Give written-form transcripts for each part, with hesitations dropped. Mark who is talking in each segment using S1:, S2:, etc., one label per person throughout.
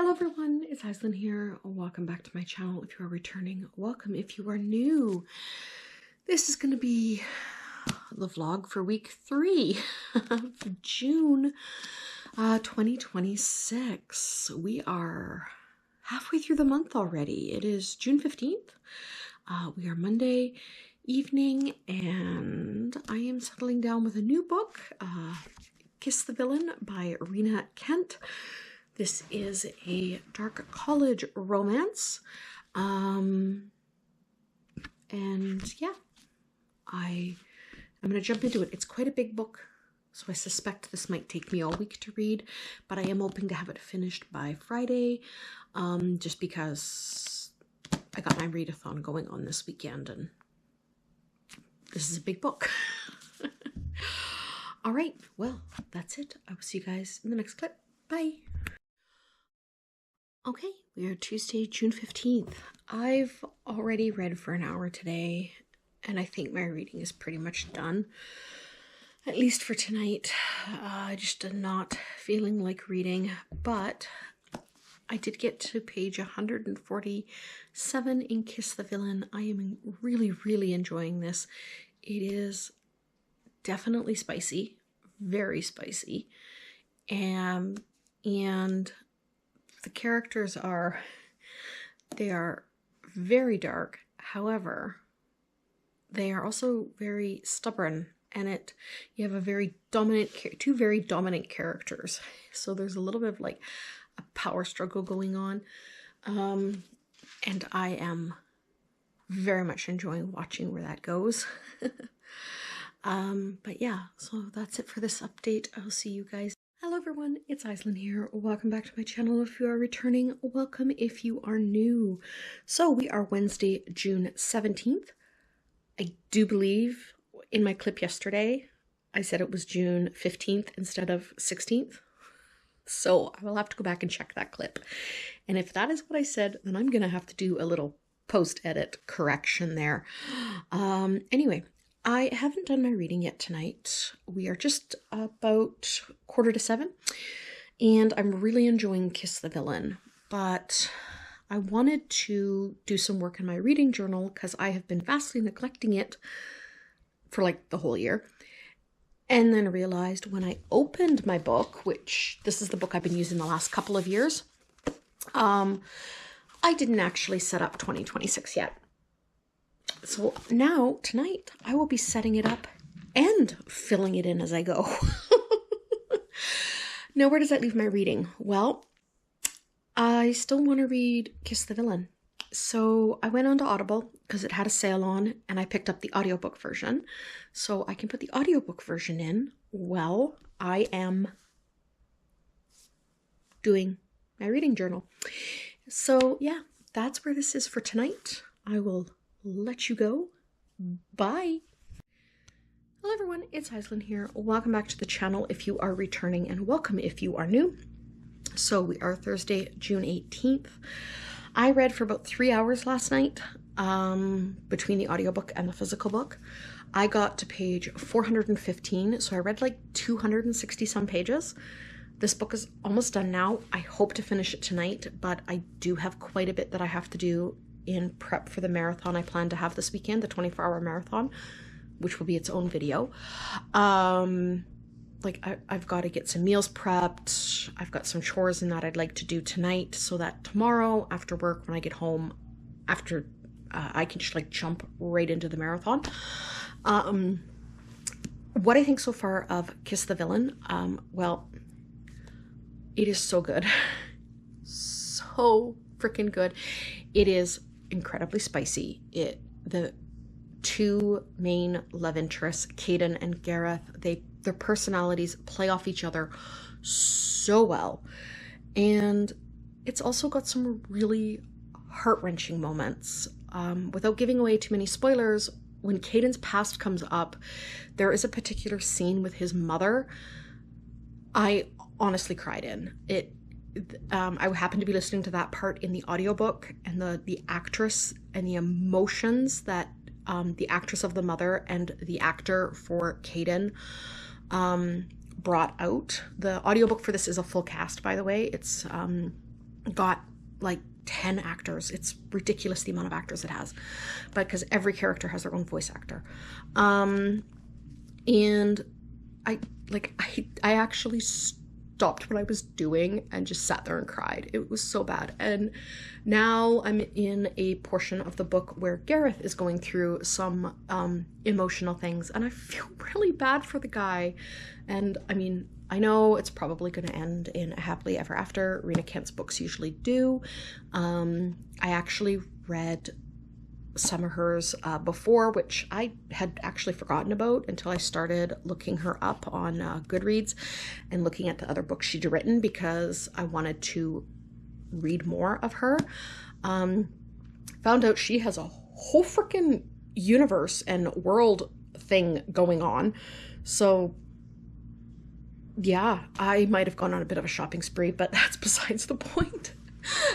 S1: Hello everyone, it's Aislinn here. Welcome back to my channel. If you are returning, welcome. If you are new, this is going to be the vlog for week 3 of June 2026. We are halfway through the month already. It is June 15th. We are Monday evening and I am settling down with a new book, Kiss the Villain by Rena Kent. This is a dark college romance. And yeah, I'm going to jump into it. It's quite a big book, so I suspect this might take me all week to read, but I am hoping to have it finished by Friday, just because I got my readathon going on this weekend, and this is a big book. All right, well, that's it. I will see you guys in the next clip. Bye. Okay, we are Tuesday, June 15th. I've already read for an hour today, and I think my reading is pretty much done, at least for tonight. I just am not feeling like reading, but I did get to page 147 in Kiss the Villain. I am really enjoying this. It is definitely spicy, very spicy, and the characters are very dark. However, they are also very stubborn, and you have two very dominant characters. So there's a little bit of like a power struggle going on. And I am very much enjoying watching where that goes. But yeah, so that's it for this update. I'll see you guys. Hello everyone, it's Aislinn here. Welcome back to my channel. If you are returning, welcome. If you are new. So we are Wednesday, June 17th. I do believe in my clip yesterday, I said it was June 15th instead of 16th. So I will have to go back and check that clip. And if that is what I said, then I'm going to have to do a little post-edit correction there. Anyway. I haven't done my reading yet tonight. We are just about 6:45, and I'm really enjoying Kiss the Villain, but I wanted to do some work in my reading journal because I have been vastly neglecting it for like the whole year, and then realized when I opened my book, which this is the book I've been using the last couple of years, I didn't actually set up 2026 yet. So now, tonight, I will be setting it up and filling it in as I go. Now, where does that leave my reading? Well, I still want to read Kiss the Villain. So I went on to Audible because it had a sale on, and I picked up the audiobook version. So I can put the audiobook version in while I am doing my reading journal. So yeah, that's where this is for tonight. I will let you go. Bye. Hello everyone, it's Aislinn here. Welcome back to the channel if you are returning, and welcome if you are new. So we are Thursday, June 18th. I read for about 3 hours last night, between the audiobook and the physical book. I got to page 415, so I read like 260 some pages. This book is almost done now. I hope to finish it tonight, but I do have quite a bit that I have to do in prep for the marathon I plan to have this weekend, the 24-hour marathon, which will be its own video. I've got to get some meals prepped. I've got some chores in that I'd like to do tonight, so that tomorrow after work, when I get home, I can just like jump right into the marathon. What I think so far of Kiss the Villain, well, it is so good. So freaking good. It is incredibly spicy. The two main love interests, Caden and Gareth, their personalities play off each other so well, and it's also got some really heart-wrenching moments. Without giving away too many spoilers, when Caden's past comes up, there is a particular scene with his mother I honestly cried in it. I happened to be listening to that part in the audiobook, and the actress and the emotions that the actress of the mother and the actor for Caden brought out. The audiobook for this is a full cast, by the way. It's got like 10 actors. It's ridiculous the amount of actors it has, but because every character has their own voice actor. And I actually stopped what I was doing and just sat there and cried. It was so bad. And now I'm in a portion of the book where Gareth is going through some emotional things, and I feel really bad for the guy. And I mean, I know it's probably going to end in a happily ever after. Rena Kent's books usually do. I actually read some of hers before, which I had actually forgotten about until I started looking her up on Goodreads and looking at the other books she'd written, because I wanted to read more of her. Found out she has a whole freaking universe and world thing going on. So yeah, I might have gone on a bit of a shopping spree, but that's besides the point.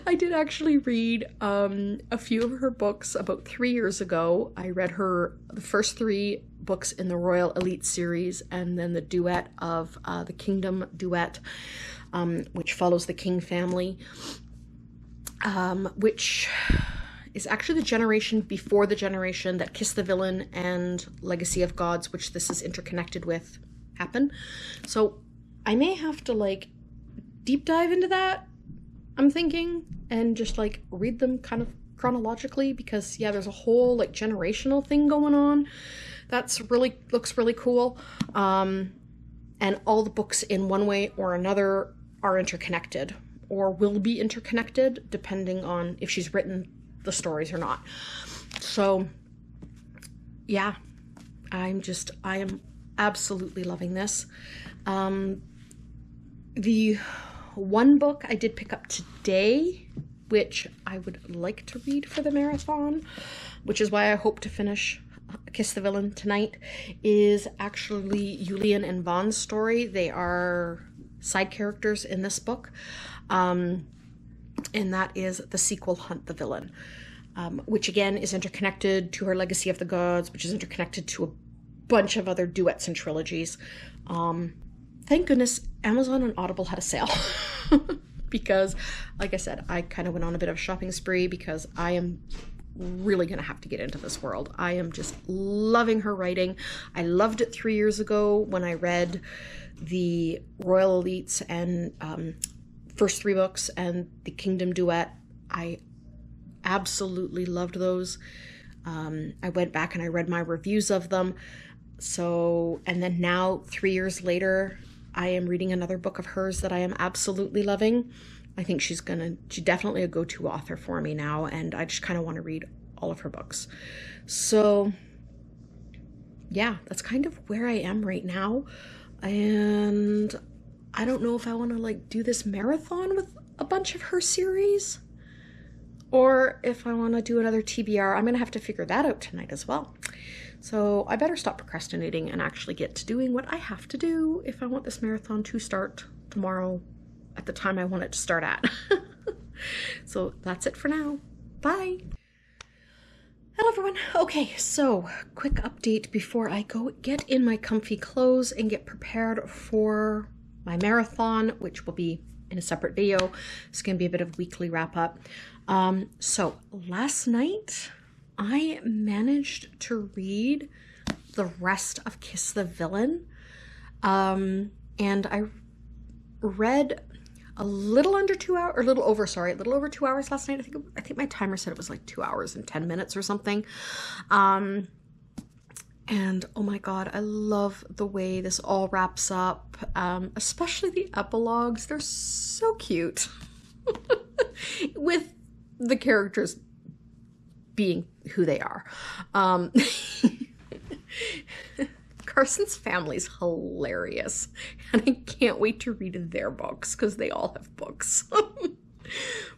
S1: I did actually read a few of her books about 3 years ago. I read the first 3 books in the Royal Elite series, and then the duet of the Kingdom duet, which follows the King family, which is actually the generation before the generation that Kiss the Villain and Legacy of Gods, which this is interconnected with, happen. So I may have to like deep dive into that, I'm thinking, and just like read them kind of chronologically, because yeah, there's a whole like generational thing going on that's looks really cool. And all the books in one way or another are interconnected, or will be interconnected depending on if she's written the stories or not. So yeah, I am absolutely loving this. The one book I did pick up today, which I would like to read for the marathon, which is why I hope to finish Kiss the Villain tonight, is actually Yulian and Vaughn's story. They are side characters in this book, and that is the sequel, Hunt the Villain, which again is interconnected to her Legacy of the Gods, which is interconnected to a bunch of other duets and trilogies. Thank goodness Amazon and Audible had a sale because, like I said, I kind of went on a bit of a shopping spree because I am really going to have to get into this world. I am just loving her writing. I loved it 3 years ago when I read the Royal Elites and first 3 books and the Kingdom duet. I absolutely loved those. I went back and I read my reviews of them. So, and then now 3 years later, I am reading another book of hers that I am absolutely loving. I think she's definitely a go-to author for me now, and I just kind of want to read all of her books. So yeah, that's kind of where I am right now. And I don't know if I want to like do this marathon with a bunch of her series, or if I want to do another TBR. I'm going to have to figure that out tonight as well. So I better stop procrastinating and actually get to doing what I have to do if I want this marathon to start tomorrow at the time I want it to start at. So that's it for now. Bye. Hello everyone. Okay, so quick update before I go get in my comfy clothes and get prepared for my marathon, which will be in a separate video. It's going to be a bit of weekly wrap up. So last night I managed to read the rest of Kiss the Villain. And I read a little over 2 hours last night. I think my timer said it was like 2 hours and 10 minutes or something. And oh my God, I love the way this all wraps up. Especially the epilogues. They're so cute. With the characters being who they are. Carson's family's hilarious, and I can't wait to read their books because they all have books.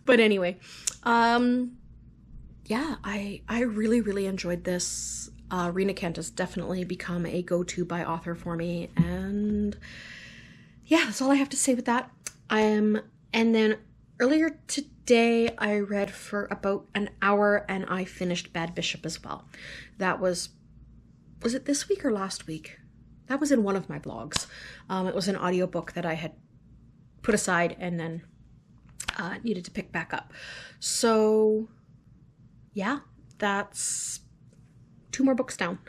S1: But anyway, yeah, I really enjoyed this. Rena Kent has definitely become a go-to by author for me, and yeah, that's all I have to say with that. And then earlier today, I read for about an hour, and I finished Bad Bishop as well. That was it this week or last week? That was in one of my blogs. It was an audiobook that I had put aside and then needed to pick back up. So yeah, that's 2 more books down.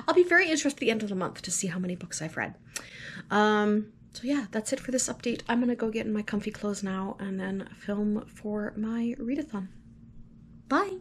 S1: I'll be very interested at the end of the month to see how many books I've read. So yeah, that's it for this update. I'm gonna go get in my comfy clothes now and then film for my readathon. Bye!